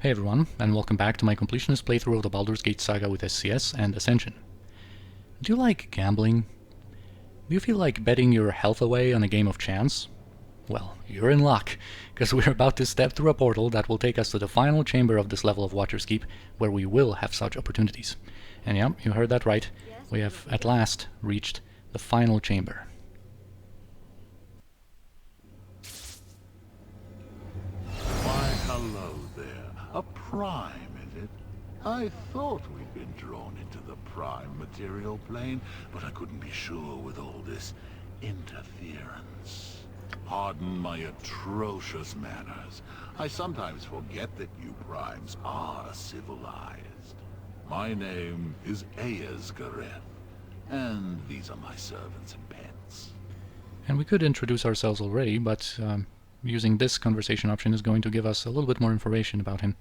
Hey everyone, and welcome back to my completionist playthrough of the Baldur's Gate Saga with SCS and Ascension. Do you like gambling? Do you feel like betting your health away on a game of chance? Well, you're in luck, because we're about to step through a portal that will take us to the final chamber of this level of Watcher's Keep, where we will have such opportunities. And yeah, you heard that right, we have at last reached the final chamber. Why, hello there. A prime, is it? I thought we'd been drawn into the prime material plane, but I couldn't be sure with all this interference. Pardon my atrocious manners. I sometimes forget that you primes are civilized. My name is Aesgareth, and these are my servants and pets. And we could introduce ourselves already, but using this conversation option is going to give us a little bit more information about him.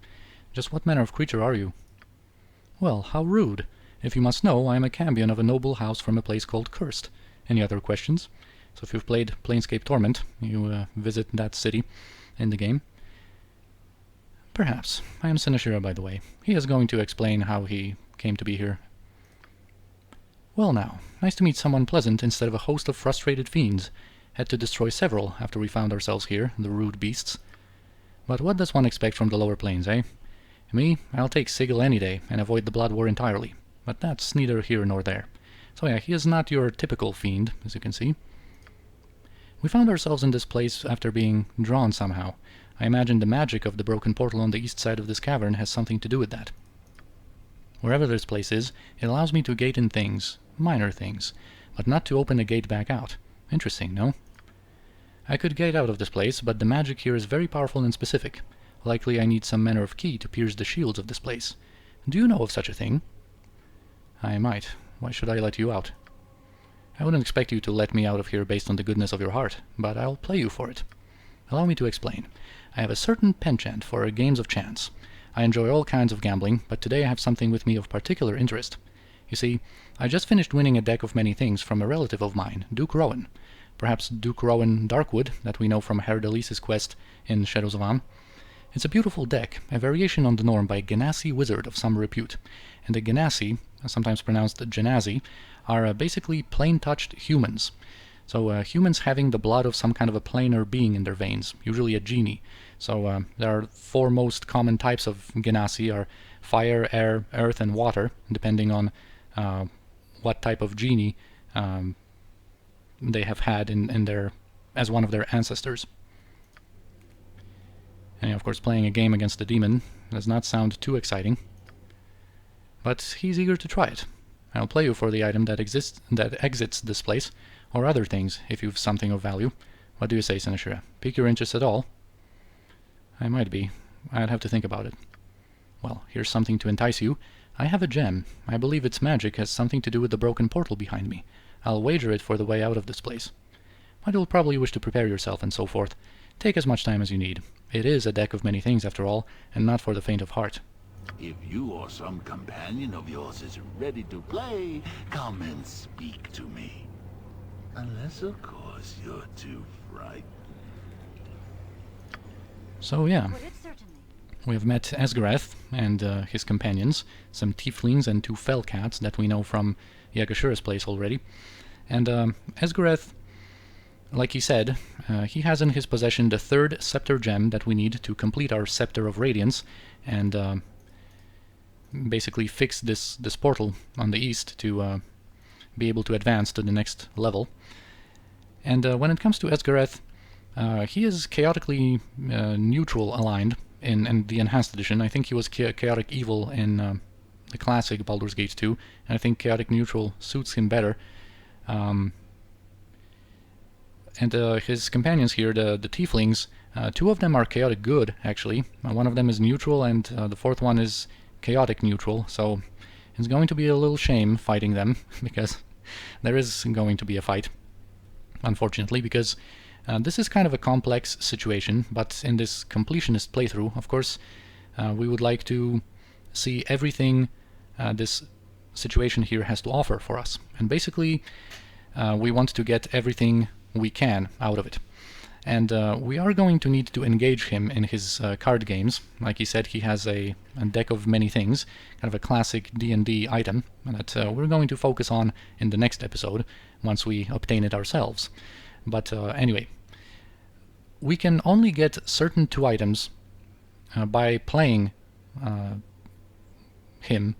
Just what manner of creature are you? Well, how rude. If you must know, I am a Cambion of a noble house from a place called Cursed. Any other questions? So if you've played Planescape Torment, you visit that city in the game. Perhaps. I am Sinashira, by the way. He is going to explain how he came to be here. Well now, nice to meet someone pleasant instead of a host of frustrated fiends. Had to destroy several after we found ourselves here, the rude beasts. But what does one expect from the lower planes, eh? Me, I'll take Sigil any day and avoid the blood war entirely. But that's neither here nor there. So yeah, he is not your typical fiend, as you can see. We found ourselves in this place after being drawn somehow. I imagine the magic of the broken portal on the east side of this cavern has something to do with that. Wherever this place is, it allows me to gate in things, minor things, but not to open a gate back out. Interesting, no? I could gate out of this place, but the magic here is very powerful and specific. Likely I need some manner of key to pierce the shields of this place. Do you know of such a thing? I might. Why should I let you out? I wouldn't expect you to let me out of here based on the goodness of your heart, but I'll play you for it. Allow me to explain. I have a certain penchant for games of chance. I enjoy all kinds of gambling, but today I have something with me of particular interest. You see, I just finished winning a deck of many things from a relative of mine, Duke Rowan. Perhaps Duke Rowan Darkwood, that we know from Herdalice's quest in Shadows of Amn. It's a beautiful deck, a variation on the norm by a Genasi wizard of some repute. And the Genasi, sometimes pronounced Genasi, are basically plain-touched humans. So humans having the blood of some kind of a planar being in their veins, usually a genie. So there are four most common types of Genasi are fire, air, earth, and water, depending on what type of genie they have had in their as one of their ancestors. And of course, playing a game against a demon does not sound too exciting, but he's eager to try it. I'll play you for the item that exits this place, or other things if you've something of value. What do you say, Sinashira? Pique your interest at all? I might be. I'd have to think about it. Well, here's something to entice you. I have a gem. I believe its magic has something to do with the broken portal behind me. I'll wager it for the way out of this place. But you'll probably wish to prepare yourself and so forth. Take as much time as you need. It is a deck of many things after all, and not for the faint of heart. If you or some companion of yours is ready to play, come and speak to me. Unless, of course, you're too frightened. So yeah, we have met As-Gareth and his companions, some tieflings and two fell cats that we know from Yagashura's place already. And As-Gareth, like he said, he has in his possession the third scepter gem that we need to complete our Scepter of Radiance and basically fix this portal on the east to be able to advance to the next level. And when it comes to Aesgareth, he is chaotically neutral aligned in the Enhanced Edition. I think he was chaotic evil in the classic Baldur's Gate 2, and I think chaotic neutral suits him better. And his companions here, the tieflings, two of them are chaotic good, actually. One of them is neutral, and the fourth one is chaotic neutral, so it's going to be a little shame fighting them, because there is going to be a fight, unfortunately, because this is kind of a complex situation, but in this completionist playthrough, of course, we would like to see everything this situation here has to offer for us. And basically, we want to get everything we can out of it. And we are going to need to engage him in his card games. Like he said, he has a deck of many things, kind of a classic D&D item that we're going to focus on in the next episode once we obtain it ourselves. But anyway, we can only get certain 2 items by playing him,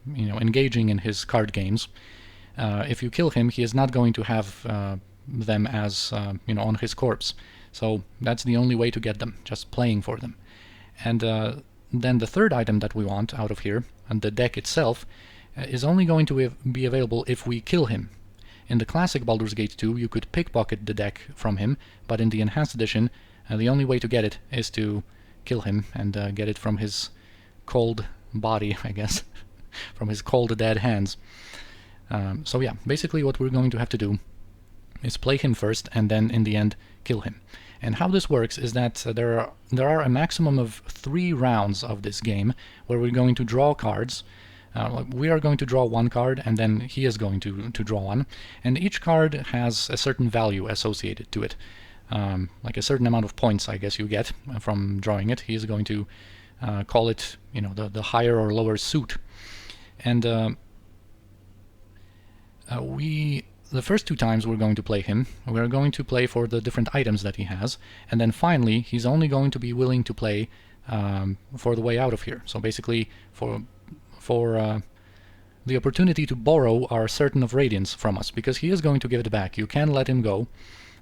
engaging in his card games. If you kill him, he is not going to have them as on his corpse. So that's the only way to get them, just playing for them. And then the 3rd item that we want out of here, and the deck itself, is only going to be available if we kill him. In the classic Baldur's Gate 2, you could pickpocket the deck from him, but in the Enhanced Edition, the only way to get it is to kill him and get it from his cold body, I guess, from his cold dead hands. So yeah, basically what we're going to have to do is play him first and then in the end kill him. And how this works is that there are a maximum of 3 rounds of this game where we're going to draw cards. We are going to draw 1 card and then he is going to draw 1, and each card has a certain value associated to it, like a certain amount of points I guess you get from drawing it. He is going to call it the higher or lower suit. And the first 2 times we're going to play him, we're going to play for the different items that he has, and then finally he's only going to be willing to play for the way out of here. So basically for the opportunity to borrow our Certain of Radiance from us, because he is going to give it back. You can let him go,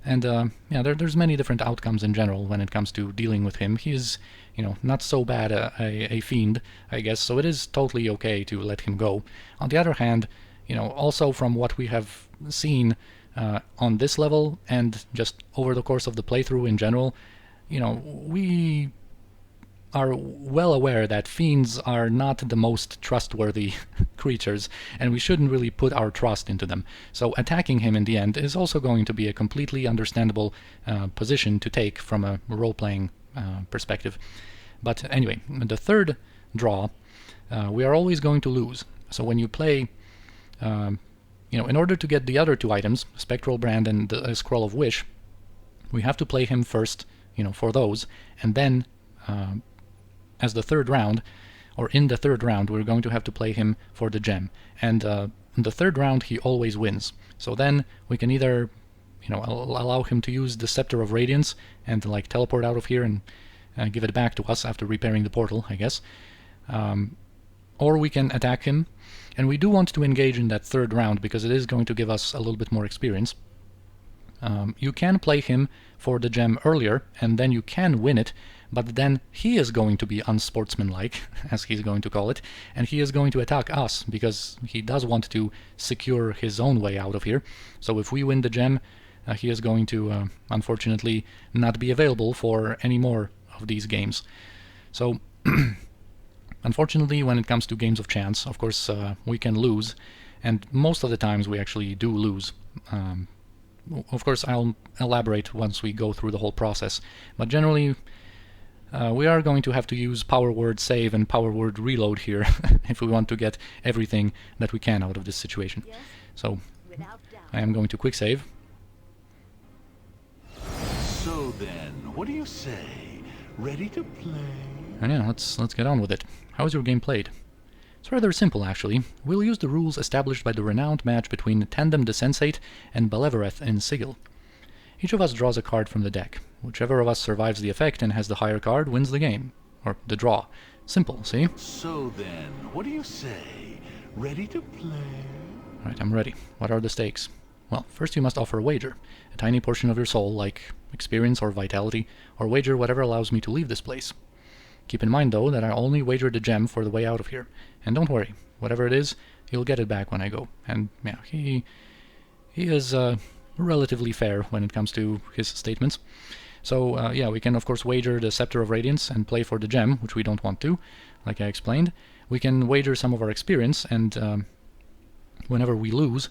and there's many different outcomes in general when it comes to dealing with him. He is not so bad a fiend, I guess, so it is totally okay to let him go. On the other hand, also from what we have seen on this level and just over the course of the playthrough in general, we are well aware that fiends are not the most trustworthy creatures, and we shouldn't really put our trust into them. So attacking him in the end is also going to be a completely understandable position to take from a role-playing perspective. But anyway, the 3rd draw, we are always going to lose. So when you play in order to get the other 2 items, Spectral Brand and the Scroll of Wish, we have to play him first, for those, and then as the 3rd round, or in the 3rd round, we're going to have to play him for the gem. And in the 3rd round, he always wins. So then we can either, allow him to use the Scepter of Radiance and teleport out of here and give it back to us after repairing the portal, I guess. Or we can attack him. And we do want to engage in that 3rd round because it is going to give us a little bit more experience. You can play him for the gem earlier, and then you can win it, but then he is going to be unsportsmanlike, as he's going to call it, and he is going to attack us because he does want to secure his own way out of here. So if we win the gem, he is going to, unfortunately, not be available for any more of these games. So unfortunately, when it comes to games of chance, of course, we can lose, and most of the times we actually do lose. Of course, I'll elaborate once we go through the whole process, but generally we are going to have to use power word save and power word reload here if we want to get everything that we can out of this situation. Yes, so I am going to quick save. So then, what do you say? Ready to play? And yeah, let's get on with it. How is your game played? It's rather simple, actually. We'll use the rules established by the renowned match between Tandem the Sensate and Belevareth in Sigil. Each of us draws a card from the deck. Whichever of us survives the effect and has the higher card wins the game. Or the draw. Simple, see? So then, what do you say? Ready to play? Alright, I'm ready. What are the stakes? Well, first you must offer a wager. A tiny portion of your soul, like experience or vitality, or wager whatever allows me to leave this place. Keep in mind, though, that I only wagered a gem for the way out of here. And don't worry, whatever it is, you'll get it back when I go. And yeah, he is relatively fair when it comes to his statements. So yeah, we can of course wager the Scepter of Radiance and play for the gem, which we don't want to, like I explained. We can wager some of our experience, and whenever we lose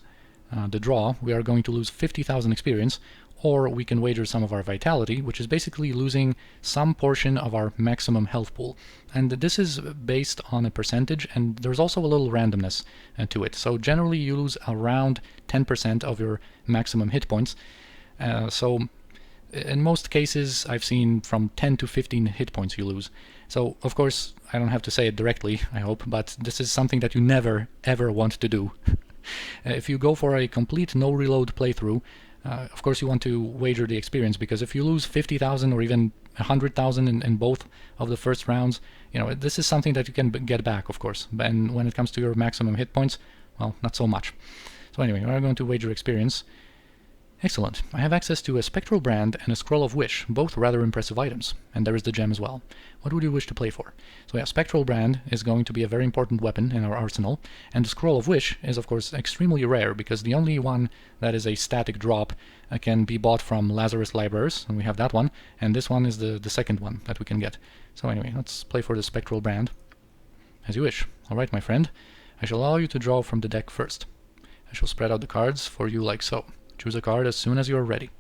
the draw, we are going to lose 50,000 experience, or we can wager some of our vitality, which is basically losing some portion of our maximum health pool. And this is based on a percentage, and there's also a little randomness to it. So generally you lose around 10% of your maximum hit points. So in most cases I've seen from 10 to 15 hit points you lose. So of course I don't have to say it directly, I hope, but this is something that you never ever want to do. If you go for a complete no reload playthrough, of course you want to wager the experience, because if you lose 50,000 or even 100,000 in both of the first rounds, you know, this is something that you can get back, of course. And when it comes to your maximum hit points, well, not so much. So anyway, we're going to wager experience. Excellent. I have access to a Spectral Brand and a Scroll of Wish, both rather impressive items. And there is the gem as well. What would you wish to play for? So yeah, Spectral Brand is going to be a very important weapon in our arsenal, and the Scroll of Wish is of course extremely rare, because the only one that is a static drop can be bought from Lazarus Libraries, and we have that one, and this one is the second one that we can get. So anyway, let's play for the Spectral Brand. As you wish. Alright, my friend. I shall allow you to draw from the deck first. I shall spread out the cards for you like so. Choose a card as soon as you are ready.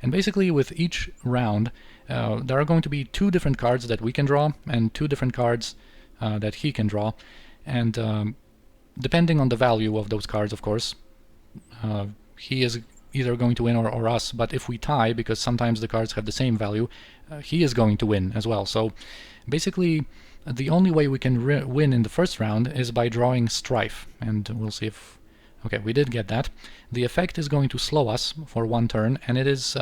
And basically with each round there are going to be 2 different cards that we can draw and 2 different cards that he can draw, and depending on the value of those cards, of course, he is either going to win or us, but if we tie, because sometimes the cards have the same value, he is going to win as well. So basically the only way we can win in the first round is by drawing Strife, and we'll see if... Okay, we did get that. The effect is going to slow us for 1 turn, and it is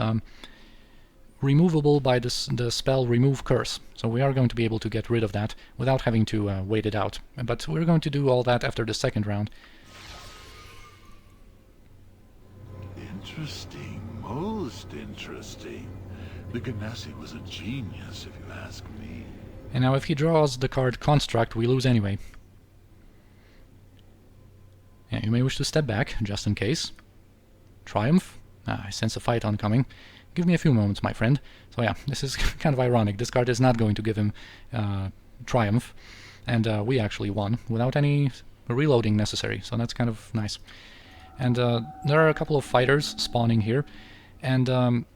removable by the spell Remove Curse. So we are going to be able to get rid of that without having to wait it out. But we're going to do all that after the second round. Interesting, most interesting. The Ganassi was a genius, if you ask me. And now if he draws the card Construct, we lose anyway. Yeah, you may wish to step back, just in case. Triumph? Ah, I sense a fight oncoming. Give me a few moments, my friend. So yeah, this is kind of ironic. This card is not going to give him Triumph. And we actually won, without any reloading necessary, so that's kind of nice. And there are a couple of fighters spawning here, and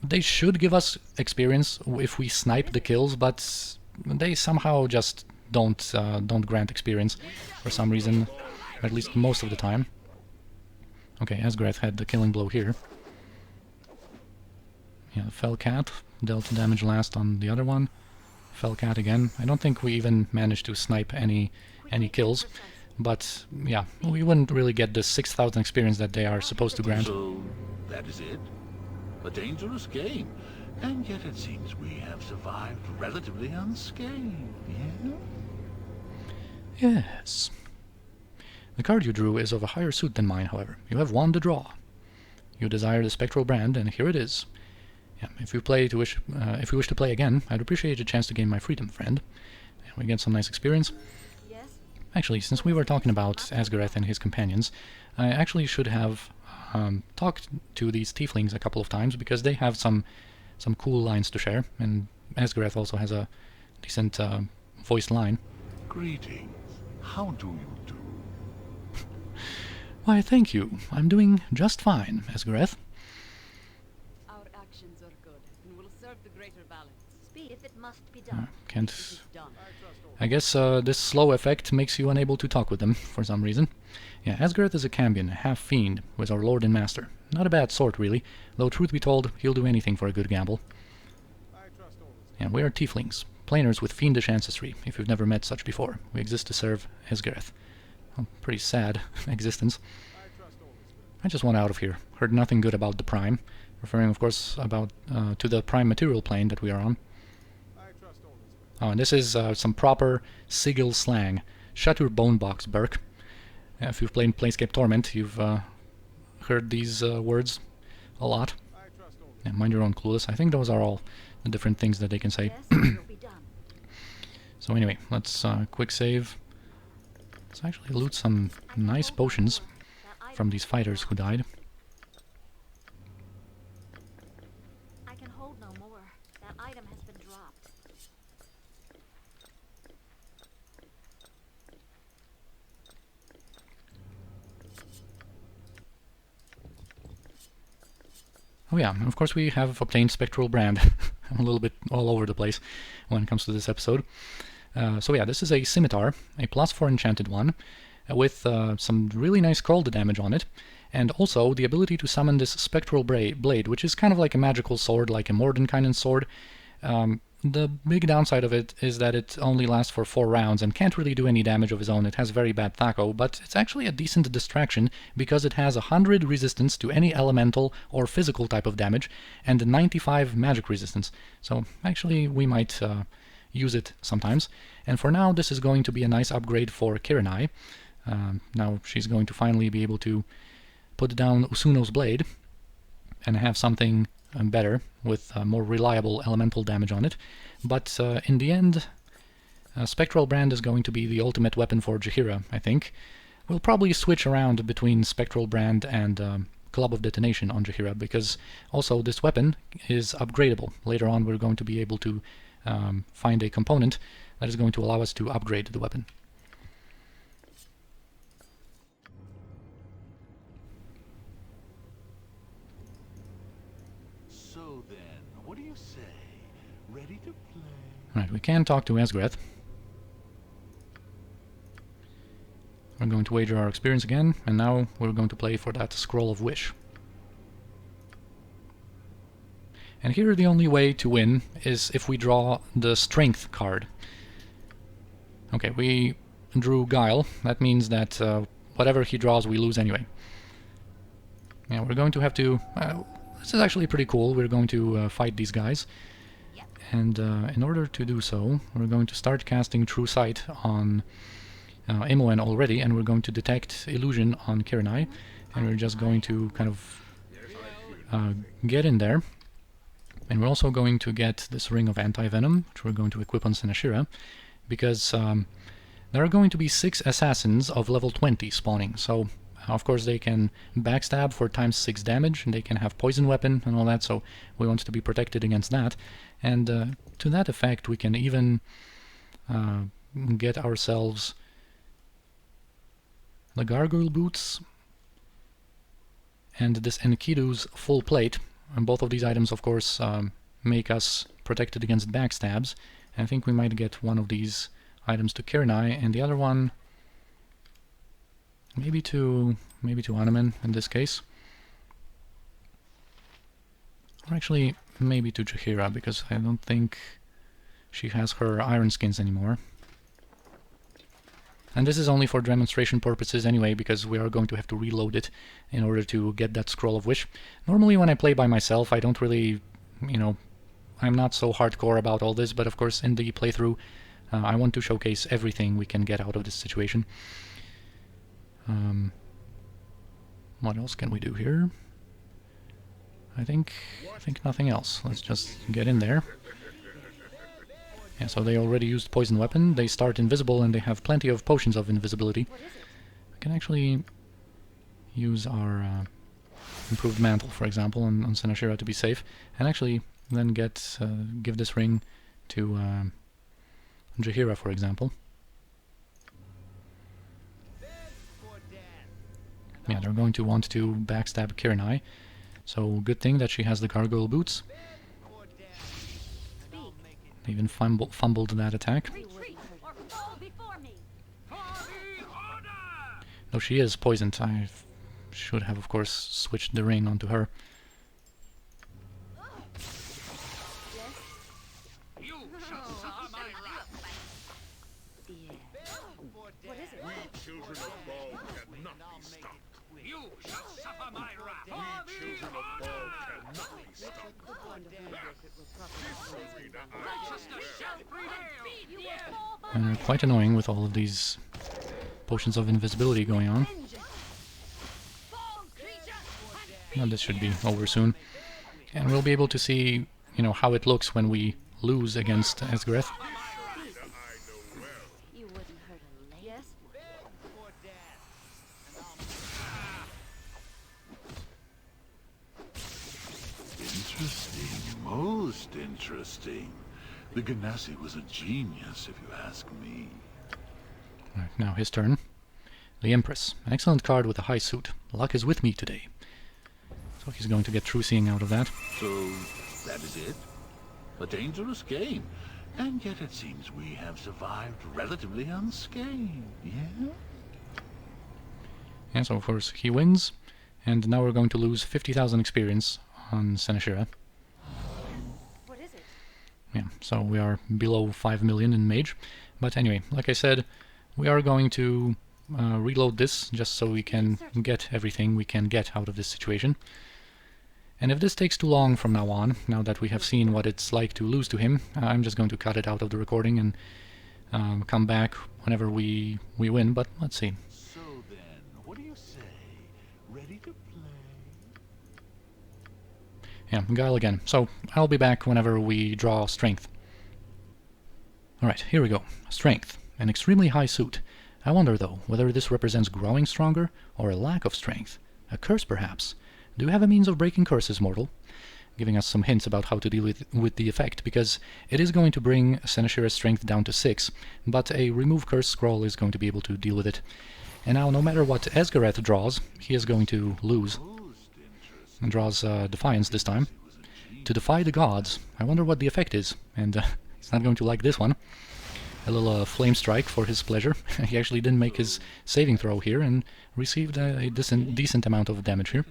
they should give us experience if we snipe the kills, but they somehow just don't grant experience for some reason. At least most of the time. Okay, As-Gareth had the killing blow here. Yeah, Fell Cat dealt damage last on the other one. Fell Cat again. I don't think we even managed to snipe any kills, but yeah, we wouldn't really get the 6,000 experience that they are supposed to grant. So, that is it? A dangerous game, and yet it seems we have survived relatively unscathed, yeah? Yes. The card you drew is of a higher suit than mine, however. You have won the draw. You desire the Spectral Brand, and here it is. Yeah, if you wish to play again, I'd appreciate a chance to gain my freedom, friend. And we get some nice experience. Yes? Actually, since we were talking about Asgareth and his companions, I actually should have talked to these tieflings a couple of times, because they have some cool lines to share, and Asgareth also has a decent voiced line. Greetings. How do you do? Why, thank you. I'm doing just fine, Asgareth. Our actions are good and will serve the greater balance. Speed if it must be done. Can't... It is done. I guess this slow effect makes you unable to talk with them, for some reason. Yeah, As-Gareth is a Cambion, a half-fiend, who is our lord and master. Not a bad sort, really, though truth be told, he'll do anything for a good gamble. Yeah, we are tieflings, planers with fiendish ancestry, if you've never met such before. We exist to serve Aesgareth. Oh, pretty sad existence. I just want out of here. Heard nothing good about the Prime, referring, of course, to the Prime material plane that we are on. Oh, and this is some proper Sigil slang. Shut your bone box, Burke. If you've played Planescape Torment, you've heard these words a lot. Yeah, mind your own, Clueless. I think those are all the different things that they can say. Yes, it will be done. So anyway, let's quick save. Let's actually loot some nice potions from these fighters who died. I can hold no more. That item has been dropped. Oh yeah, and of course we have obtained Spectral Brand. I'm a little bit all over the place when it comes to this episode. So yeah, this is a scimitar, a +4 enchanted one, with some really nice cold damage on it, and also the ability to summon this Spectral Blade, which is kind of like a magical sword, like a Mordenkainen sword. The big downside of it is that it only lasts for 4 rounds and can't really do any damage of its own. It has very bad THAC0, but it's actually a decent distraction because it has 100 resistance to any elemental or physical type of damage and 95 magic resistance. So actually we might use it sometimes. And for now this is going to be a nice upgrade for Kirinai. Now she's going to finally be able to put down Usuno's blade and have something better with more reliable elemental damage on it. But in the end, Spectral Brand is going to be the ultimate weapon for Jaheira, I think. We'll probably switch around between Spectral Brand and Club of Detonation on Jaheira, because also this weapon is upgradable. Later on we're going to be able to find a component that is going to allow us to upgrade the weapon. So then, what do you say? Ready to play? Right, we can talk to Aesgareth. We're going to wager our experience again, and now we're going to play for that Scroll of Wish. And here the only way to win is if we draw the Strength card. Okay, we drew Guile. That means that whatever he draws we lose anyway. Yeah, we're going to have to... this is actually pretty cool. We're going to fight these guys. And in order to do so, we're going to start casting True Sight on Imoen already, and we're going to detect Illusion on Kirinai, and we're just going to kind of get in there. And we're also going to get this Ring of Anti-Venom, which we're going to equip on Sinashira, because there are going to be 6 assassins of level 20 spawning. So, of course, they can backstab for ×6 damage, and they can have poison weapon and all that, so we want to be protected against that. And to that effect, we can even get ourselves the Gargoyle Boots and this Enkidu's Full Plate. And both of these items, of course, make us protected against backstabs. And I think we might get one of these items to Kirinai, and the other one maybe to Anomen in this case. Or actually, maybe to Jaheira, because I don't think she has her iron skins anymore. And this is only for demonstration purposes anyway, because we are going to have to reload it in order to get that Scroll of Wish. Normally when I play by myself, I don't really, you know, I'm not so hardcore about all this, but of course in the playthrough I want to showcase everything we can get out of this situation. What else can we do here? I think nothing else. Let's just get in there. Yeah, so they already used Poison Weapon, they start invisible, and they have plenty of potions of invisibility. We can actually use our Improved Mantle, for example, on Sinashira to be safe, and actually then give this ring to Jaheira, for example. Yeah, they're going to want to backstab Kirinai, so good thing that she has the Gargoyle Boots. They even fumbled that attack. Though she is poisoned, I should have, of course, switched the ring onto her. Quite annoying with all of these potions of invisibility going on. Well, this should be over soon. And we'll be able to see, you know, how it looks when we lose against Aesgareth. Interesting, most interesting. The Ganassi was a genius, if you ask me. Right, now his turn. The Empress. An excellent card with a high suit. Luck is with me today. So he's going to get True Seeing out of that. So, that is it? A dangerous game. And yet it seems we have survived relatively unscathed, yeah? Yeah, so of course he wins. And now we're going to lose 50,000 experience on Seneshira. What is it? Yeah, so we are below 5 million in Mage. But anyway, like I said, we are going to reload this just so we can get everything we can get out of this situation. And if this takes too long from now on, now that we have seen what it's like to lose to him, I'm just going to cut it out of the recording and come back whenever we win, but let's see. So then, what do you say? Ready to play? Yeah, Guile again. So I'll be back whenever we draw Strength. Alright, here we go. Strength. An extremely high suit. I wonder, though, whether this represents growing stronger or a lack of strength. A curse, perhaps. Do you have a means of breaking curses, mortal? Giving us some hints about how to deal with the effect, because it is going to bring Seneshira's strength down to 6, but a remove curse scroll is going to be able to deal with it. And now, no matter what Aesgareth draws, he is going to lose. And draws Defiance this time. To defy the gods. I wonder what the effect is, and he's not going to like this one. A little flame strike for his pleasure. He actually didn't make his saving throw here and received a decent amount of damage here.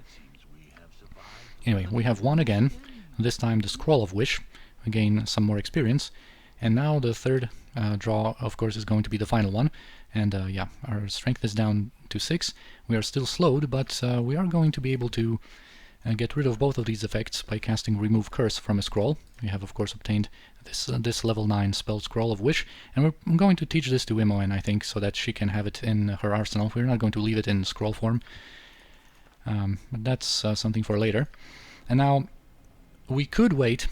Anyway, we have one again, this time the Scroll of Wish, again some more experience, and now the third draw, of course, is going to be the final one, and yeah, our strength is down to 6, we are still slowed, but we are going to be able to get rid of both of these effects by casting Remove Curse from a scroll. We have, of course, obtained this level 9 spell Scroll of Wish, and we're going to teach this to Imoen, I think, so that she can have it in her arsenal. We're not going to leave it in scroll form. But that's something for later. And now, we could wait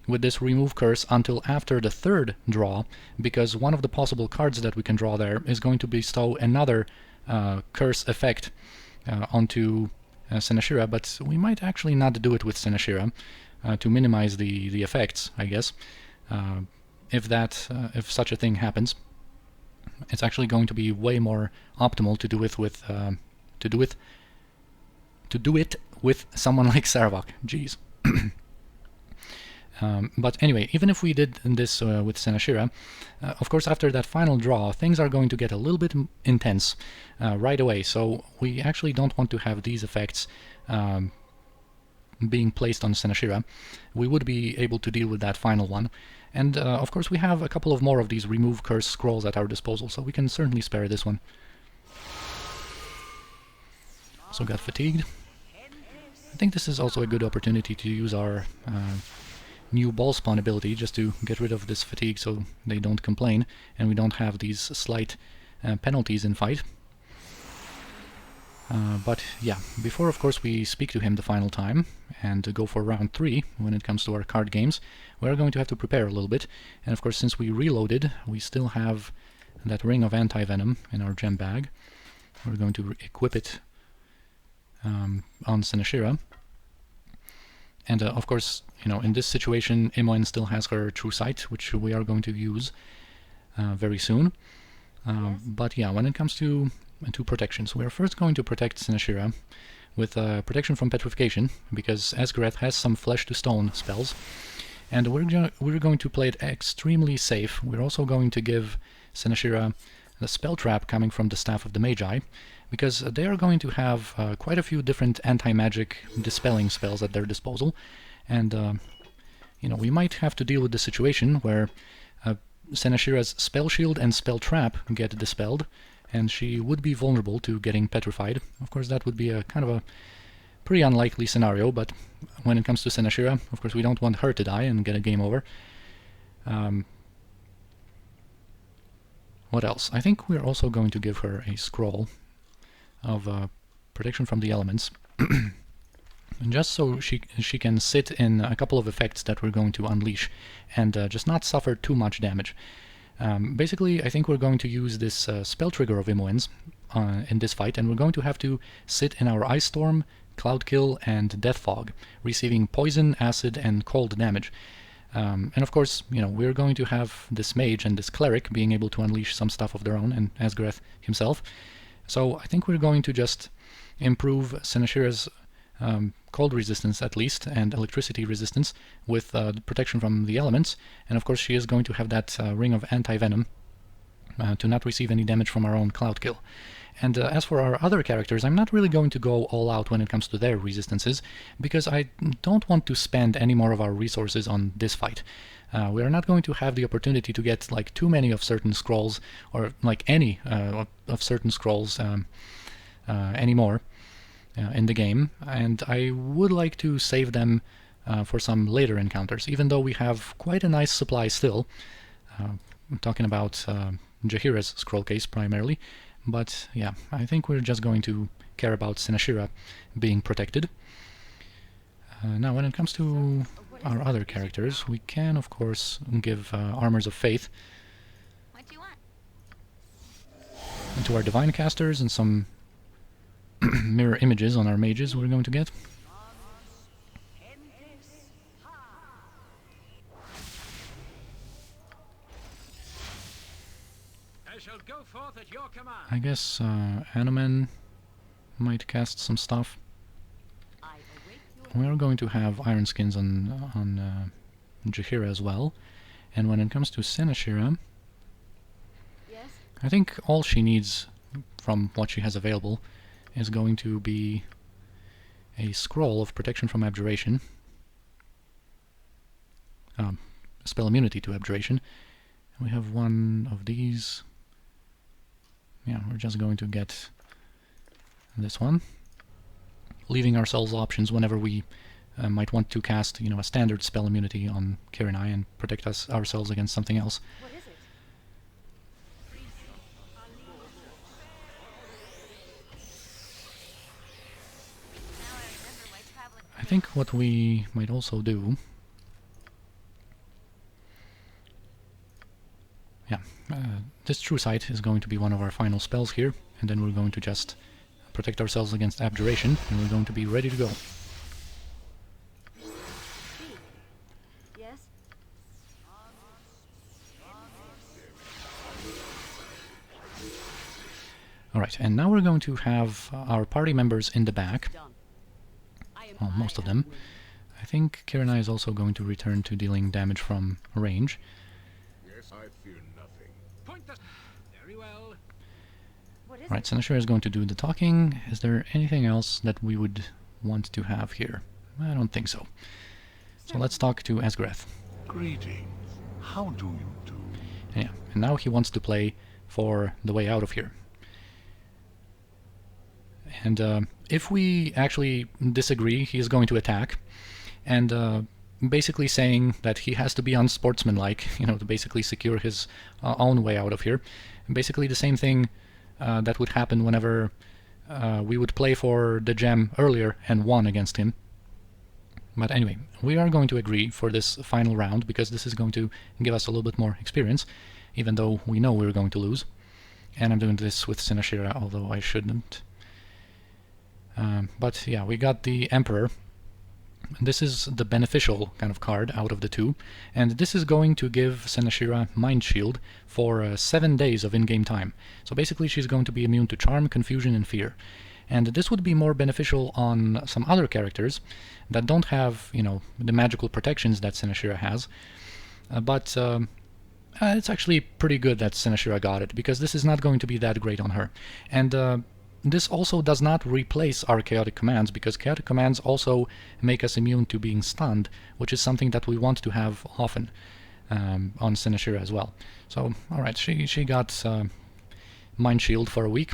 with this Remove Curse until after the third draw, because one of the possible cards that we can draw there is going to bestow another curse effect onto Seneshira, but we might actually not do it with Seneshira to minimize the effects, I guess. If such a thing happens, it's actually going to be way more optimal to do it with with someone like Saravak. Jeez. But anyway, even if we did this with Seneshira, of course after that final draw, things are going to get a little bit intense right away, so we actually don't want to have these effects being placed on Seneshira. We would be able to deal with that final one. And of course we have a couple of more of these Remove Curse scrolls at our disposal, so we can certainly spare this one. So got fatigued. I think this is also a good opportunity to use our new ball spawn ability just to get rid of this fatigue so they don't complain and we don't have these slight penalties in fight. But yeah, before of course we speak to him the final time and go for round 3 when it comes to our card games, we're going to have to prepare a little bit, and of course since we reloaded we still have that Ring of Anti-Venom in our gem bag. We're going to equip it on Seneshira. And of course, you know, in this situation Imoen still has her True Sight, which we are going to use very soon. But yeah, when it comes to protections, we are first going to protect Seneshira with protection from petrification, because As-Gareth has some flesh to stone spells, and we're going to play it extremely safe. We're also going to give Seneshira the spell trap coming from the Staff of the Magi, because they are going to have quite a few different anti-magic dispelling spells at their disposal, and you know, we might have to deal with the situation where Seneshira's Spell Shield and Spell Trap get dispelled, and she would be vulnerable to getting petrified. Of course, that would be a kind of a pretty unlikely scenario, but when it comes to Seneshira, of course, we don't want her to die and get a game over. What else? I think we're also going to give her a scroll of protection from the elements, just so she can sit in a couple of effects that we're going to unleash and just not suffer too much damage. Basically, I think we're going to use this spell trigger of Imoen's in this fight, and we're going to have to sit in our Ice Storm, Cloud Kill, and Death Fog, receiving poison, acid, and cold damage. And of course, you know, we're going to have this mage and this cleric being able to unleash some stuff of their own, and As-Gareth himself. So I think we're going to just improve Seneshira's cold resistance at least, and electricity resistance with protection from the elements, and of course she is going to have that Ring of Anti-Venom to not receive any damage from our own Cloud Kill. And as for our other characters, I'm not really going to go all out when it comes to their resistances, because I don't want to spend any more of our resources on this fight. We are not going to have the opportunity to get like too many of certain scrolls, or like any of certain scrolls anymore in the game, and I would like to save them for some later encounters, even though we have quite a nice supply still. I'm talking about Jaheira's scroll case primarily, but yeah, I think we're just going to care about Sinashira being protected. Now, when it comes to our other characters, we can, of course, give Armors of Faith to our Divine Casters and some mirror images on our mages we're going to get. I guess Anomen might cast some stuff. We are going to have Iron Skins on Jaheira as well. And when it comes to Sinashira, I think all she needs from what she has available is going to be a scroll of protection from abjuration, spell immunity to abjuration. We have one of these. Yeah, we're just going to get this one, leaving ourselves options whenever we might want to cast, you know, a standard spell immunity on Kirinai and protect ourselves against something else. What is it? I think what we might also do... Yeah, this True Sight is going to be one of our final spells here, and then we're going to just protect ourselves against abjuration, and we're going to be ready to go. Yes? Alright, and now we're going to have our party members in the back. Done. Well, most of them. I think Kirinai is also going to return to dealing damage from range. Yes, I fear nothing. Point the... Very well. What is Right, it? Sinashira is going to do the talking. Is there anything else that we would want to have here? I don't think so. So let's talk to As-Gareth. Greetings. How do you do? Yeah, and now he wants to play for the way out of here. And if we actually disagree, he is going to attack, and basically saying that he has to be unsportsmanlike, you know, to basically secure his own way out of here. And basically the same thing that would happen whenever we would play for the gem earlier and won against him. But anyway, we are going to agree for this final round, because this is going to give us a little bit more experience, even though we know we're going to lose. And I'm doing this with Sinashira, although I shouldn't. But yeah, we got the Emperor. This is the beneficial kind of card out of the two, and this is going to give Sinashira Mind Shield for 7 days of in-game time. So basically she's going to be immune to Charm, Confusion, and Fear. And this would be more beneficial on some other characters that don't have, you know, the magical protections that Sinashira has. But it's actually pretty good that Sinashira got it, because this is not going to be that great on her. And this also does not replace our chaotic commands, because chaotic commands also make us immune to being stunned, which is something that we want to have often on Sinashira as well. So, alright, she got Mind Shield for a week.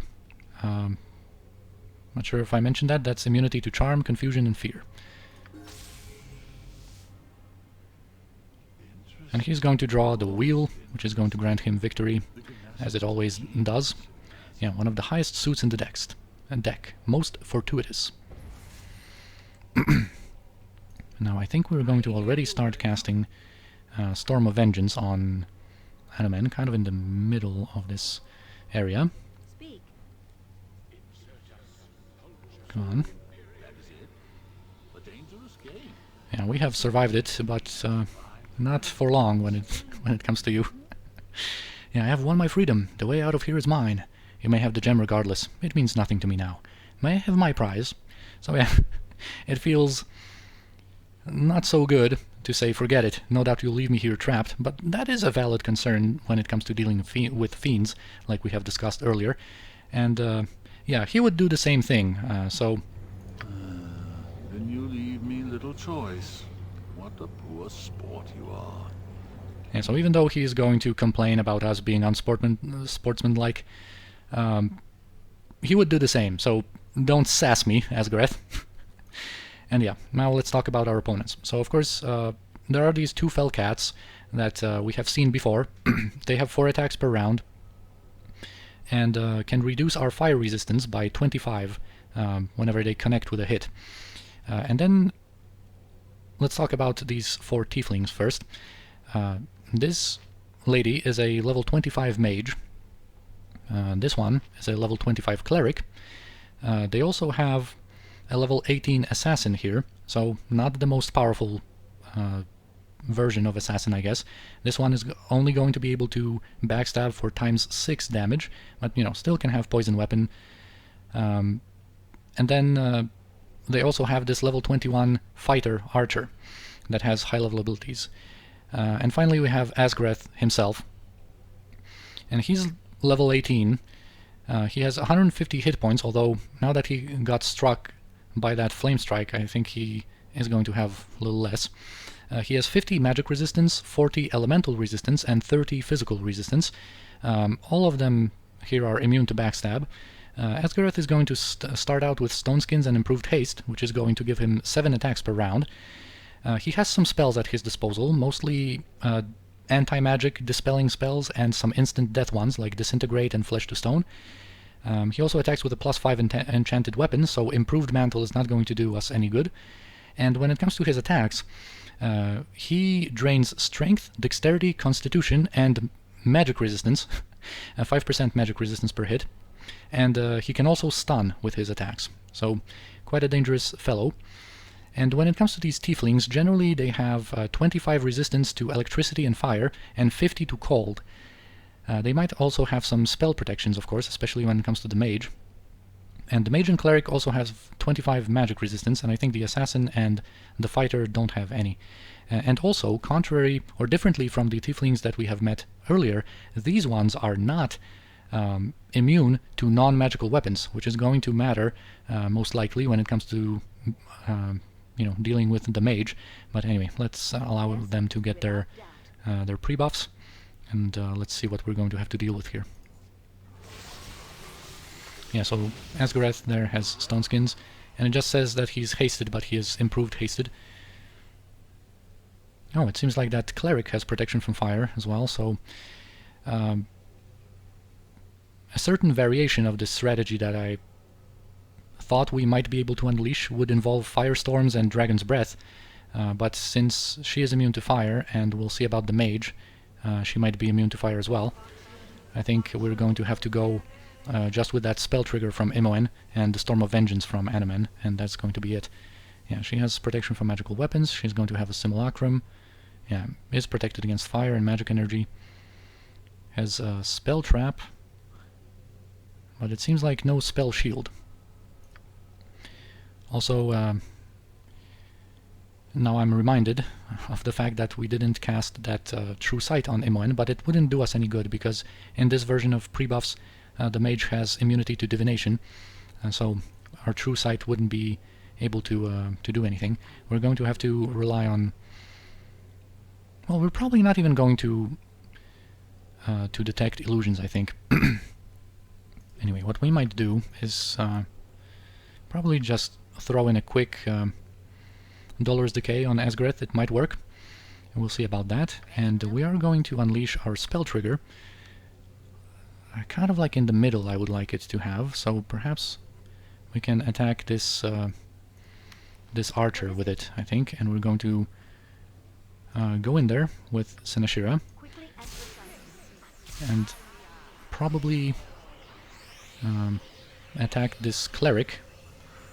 Not sure if I mentioned that. That's immunity to Charm, Confusion, and Fear. And he's going to draw the Wheel, which is going to grant him victory, as it always does. Yeah, one of the highest suits in the deck. Most fortuitous. Now, I think we're going to already start casting Storm of Vengeance on Anomen, kind of in the middle of this area. Speak. Come on. A dangerous game. Yeah, we have survived it, but not for long when it comes to you. Yeah, I have won my freedom. The way out of here is mine. You may have the gem regardless. It means nothing to me now. May I have my prize? So yeah, it feels not so good to say, forget it, no doubt you'll leave me here trapped, but that is a valid concern when it comes to dealing with fiends, like we have discussed earlier. And yeah, he would do the same thing, so... Then you leave me little choice. What a poor sport you are. And so even though he is going to complain about us being unsportsmanlike, he would do the same, so don't sass me, As-Gareth. And yeah, now let's talk about our opponents. So of course, there are these two fell cats that we have seen before. They have 4 attacks per round, and can reduce our fire resistance by 25 whenever they connect with a hit. And then let's talk about these 4 tieflings first. This lady is a level 25 mage. This one is a level 25 cleric. They also have a level 18 assassin here, so not the most powerful version of assassin, I guess. This one is only going to be able to backstab for ×6 damage, but you know, still can have poison weapon. And then they also have this level 21 fighter archer that has high level abilities. And finally we have As-Gareth himself, and he's level 18. He has 150 hit points, although now that he got struck by that flame strike, I think he is going to have a little less. He has 50 magic resistance, 40 elemental resistance, and 30 physical resistance. All of them here are immune to backstab. As-Gareth is going to start out with Stone Skins and Improved Haste, which is going to give him 7 attacks per round. He has some spells at his disposal, mostly anti-magic dispelling spells and some instant death ones like Disintegrate and Flesh to Stone. He also attacks with a +5 enchanted weapon, so Improved Mantle is not going to do us any good. And when it comes to his attacks, he drains Strength, Dexterity, Constitution, and Magic Resistance, 5% magic resistance per hit. And he can also stun with his attacks, so quite a dangerous fellow. And when it comes to these tieflings, generally they have 25 resistance to electricity and fire, and 50 to cold. They might also have some spell protections, of course, especially when it comes to the mage. And the mage and cleric also have 25 magic resistance, and I think the assassin and the fighter don't have any. And also, contrary or differently from the tieflings that we have met earlier, these ones are not immune to non-magical weapons, which is going to matter most likely when it comes to you know, dealing with the mage. But anyway, let's allow them to get their pre-buffs, and let's see what we're going to have to deal with here. Yeah, so As-Gareth there has Stone Skins, and it just says that he's hasted, but he is Improved Hasted. Oh, it seems like that cleric has protection from fire as well, so a certain variation of this strategy that I thought we might be able to unleash would involve Firestorms and Dragon's Breath, but since she is immune to fire, and we'll see about the mage, she might be immune to fire as well, I think we're going to have to go just with that spell trigger from Imoen and the Storm of Vengeance from Anomen, and that's going to be it. Yeah, she has protection from magical weapons, she's going to have a Simulacrum, yeah, is protected against fire and magic energy, has a Spell Trap, but it seems like no Spell Shield. Also, now I'm reminded of the fact that we didn't cast that True Sight on Imoen, but it wouldn't do us any good, because in this version of pre-buffs, the mage has immunity to divination, so our True Sight wouldn't be able to do anything. We're going to have to rely on... Well, we're probably not even going to detect illusions, I think. Anyway, what we might do is probably just throw in a quick Dolorous Decay on Aesgareth. It might work. We'll see about that. And we are going to unleash our spell trigger. Kind of like in the middle I would like it to have, so perhaps we can attack this this archer with it, I think, and we're going to go in there with Senashira and probably attack this cleric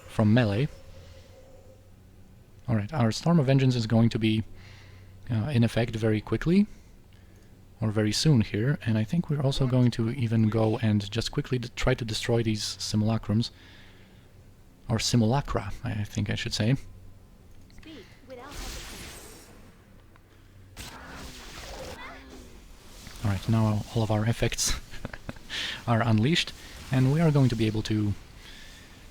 from melee. Alright, our Storm of Vengeance is going to be in effect very quickly, or very soon here, and I think we're also going to even go and just quickly try to destroy these simulacrums, or simulacra, I think I should say. Alright, now all of our effects are unleashed, and we are going to be able to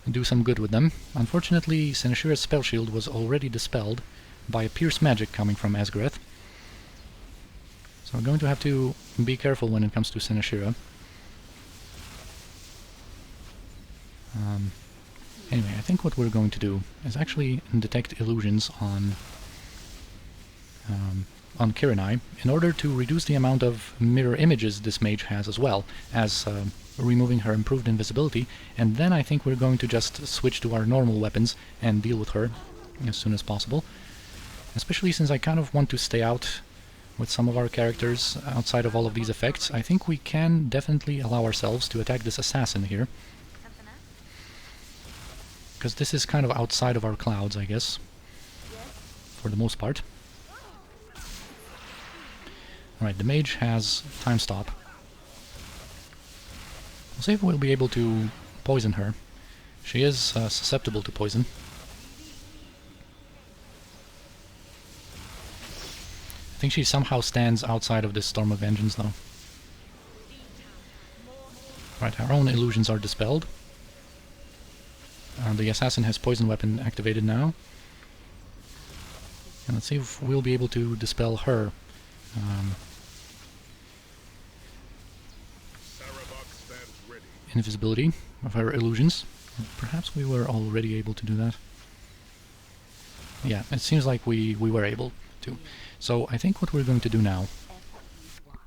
do some good with them. Unfortunately, Seneshira's spell shield was already dispelled by a pierce magic coming from Aesgareth. So we're going to have to be careful when it comes to Seneshira. Anyway, I think what we're going to do is actually detect illusions on Kirinai in order to reduce the amount of mirror images this mage has, as well as removing her improved invisibility, and then I think we're going to just switch to our normal weapons and deal with her as soon as possible. Especially since I kind of want to stay out with some of our characters outside of all of these effects. I think we can definitely allow ourselves to attack this assassin here, because this is kind of outside of our clouds, I guess, for the most part. Alright, the mage has time stop. We'll see if we'll be able to poison her. She is susceptible to poison. I think she somehow stands outside of this Storm of Vengeance, though. Right, our own illusions are dispelled. The assassin has poison weapon activated now. And let's see if we'll be able to dispel her. Invisibility of her illusions. Perhaps we were already able to do that. Yeah, it seems like we were able to. So I think what we're going to do now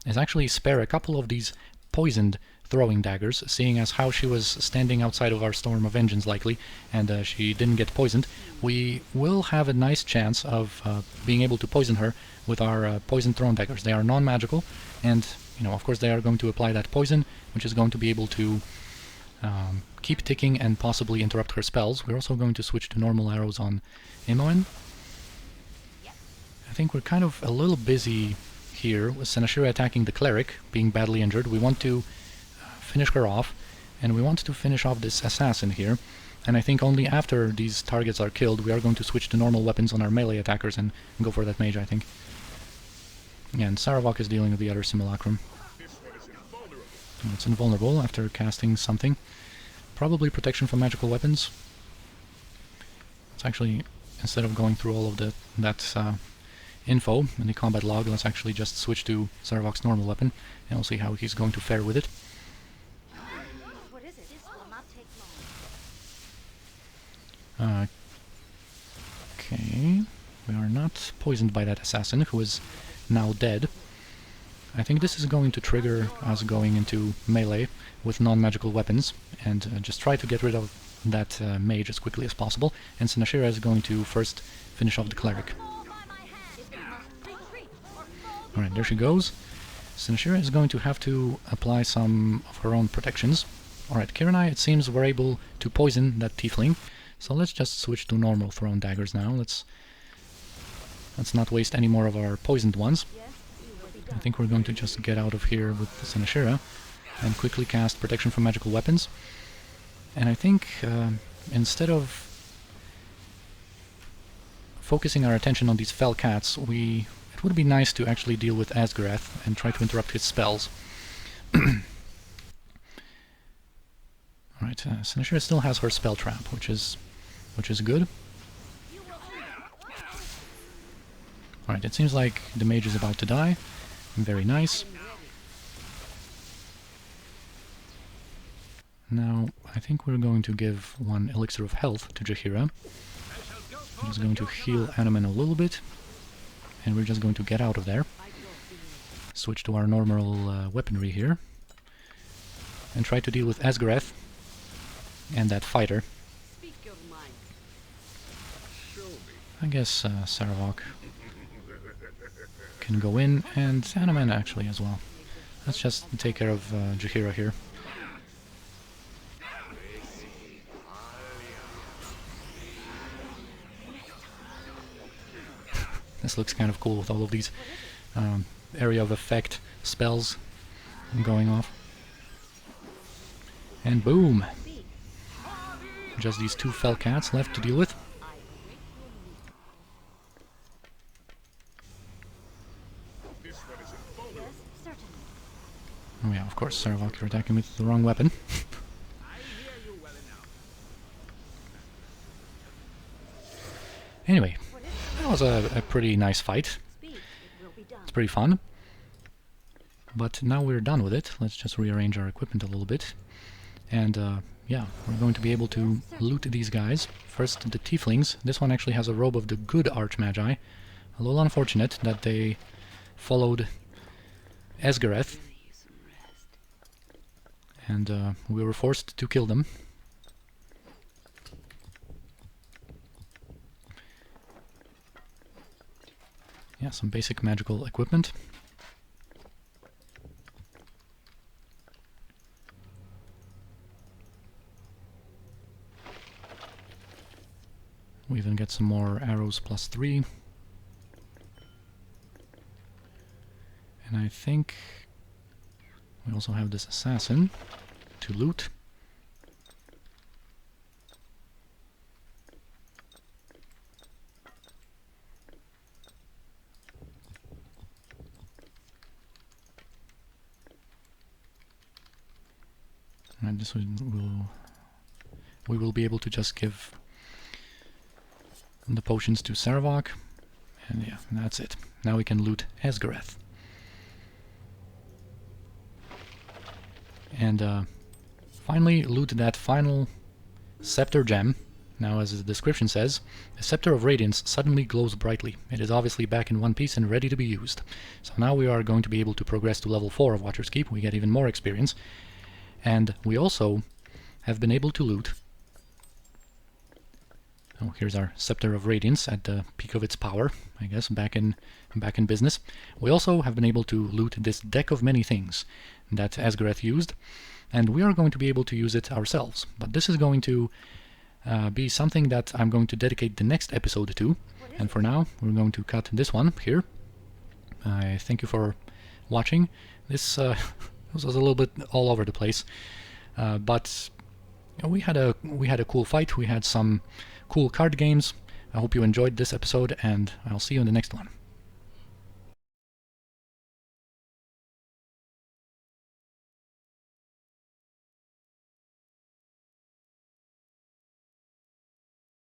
is actually spare a couple of these poisoned throwing daggers, seeing as how she was standing outside of our Storm of Vengeance likely, and she didn't get poisoned. We will have a nice chance of being able to poison her with our poison thrown daggers. They are non-magical, and you know, of course they are going to apply that poison, which is going to be able to keep ticking and possibly interrupt her spells. We're also going to switch to normal arrows on Imoen. I think we're kind of a little busy here with Seneshira attacking the cleric, being badly injured. We want to finish her off, and we want to finish off this assassin here. And I think only after these targets are killed, we are going to switch to normal weapons on our melee attackers and go for that mage, I think. Yeah, and Saravok is dealing with the other simulacrum. And it's invulnerable after casting something. Probably protection from magical weapons. It's actually, instead of going through all of that info in the combat log, let's actually just switch to Saravok's normal weapon, and we'll see how he's going to fare with it. What is it? This will not take long. Okay, we are not poisoned by that assassin, who is now dead. I think this is going to trigger us going into melee with non-magical weapons, and just try to get rid of that mage as quickly as possible, and Seneshira is going to first finish off the cleric. Alright, there she goes. Seneshira is going to have to apply some of her own protections. Alright, Kirinai, it seems we're able to poison that tiefling, so let's just switch to normal thrown daggers now. Let's not waste any more of our poisoned ones. I think we're going to just get out of here with Seneshira and quickly cast protection from magical weapons. And I think instead of focusing our attention on these fell cats, it would be nice to actually deal with As-Gareth and try to interrupt his spells. Alright, Seneshira still has her spell trap, which is good. Alright, it seems like the mage is about to die. Very nice. Now, I think we're going to give one elixir of health to Jaheira. I'm just going to heal Anomen a little bit, and we're just going to get out of there. Switch to our normal weaponry here, and try to deal with Asgareth and that fighter. I guess Saravok can go in, and Anomen actually as well. Let's just take care of Jaheira here. This looks kind of cool with all of these area of effect spells going off. And boom! Just these two fell cats left to deal with. course, Saravok, you're attacking with the wrong weapon. I hear you well enough. Anyway, that was a pretty nice fight. Speak, it will be done. It's pretty fun. But now we're done with it. Let's just rearrange our equipment a little bit. And yeah, we're going to be able to loot these guys. First, the tieflings. This one actually has a robe of the good Archmagi. A little unfortunate that they followed Aesgareth. And we were forced to kill them. Yeah, some basic magical equipment. We even get some more arrows +3. And I think we also have this assassin to loot. And this we will be able to just give the potions to Saravok, and yeah, that's it. Now we can loot As-Gareth. And finally loot that final scepter gem. Now, as the description says, the Scepter of Radiance suddenly glows brightly. It is obviously back in one piece and ready to be used. So now we are going to be able to progress to level 4 of Watcher's Keep. We get even more experience. And we also have been able to loot... Oh, here's our Scepter of Radiance at the peak of its power, I guess, back in business. We also have been able to loot this deck of many things that Asgareth used, and we are going to be able to use it ourselves. But this is going to be something that I'm going to dedicate the next episode to, and for now we're going to cut this one here. I thank you for watching. This was a little bit all over the place, but we had a cool fight. We had some cool card games. I hope you enjoyed this episode, and I'll see you in the next one.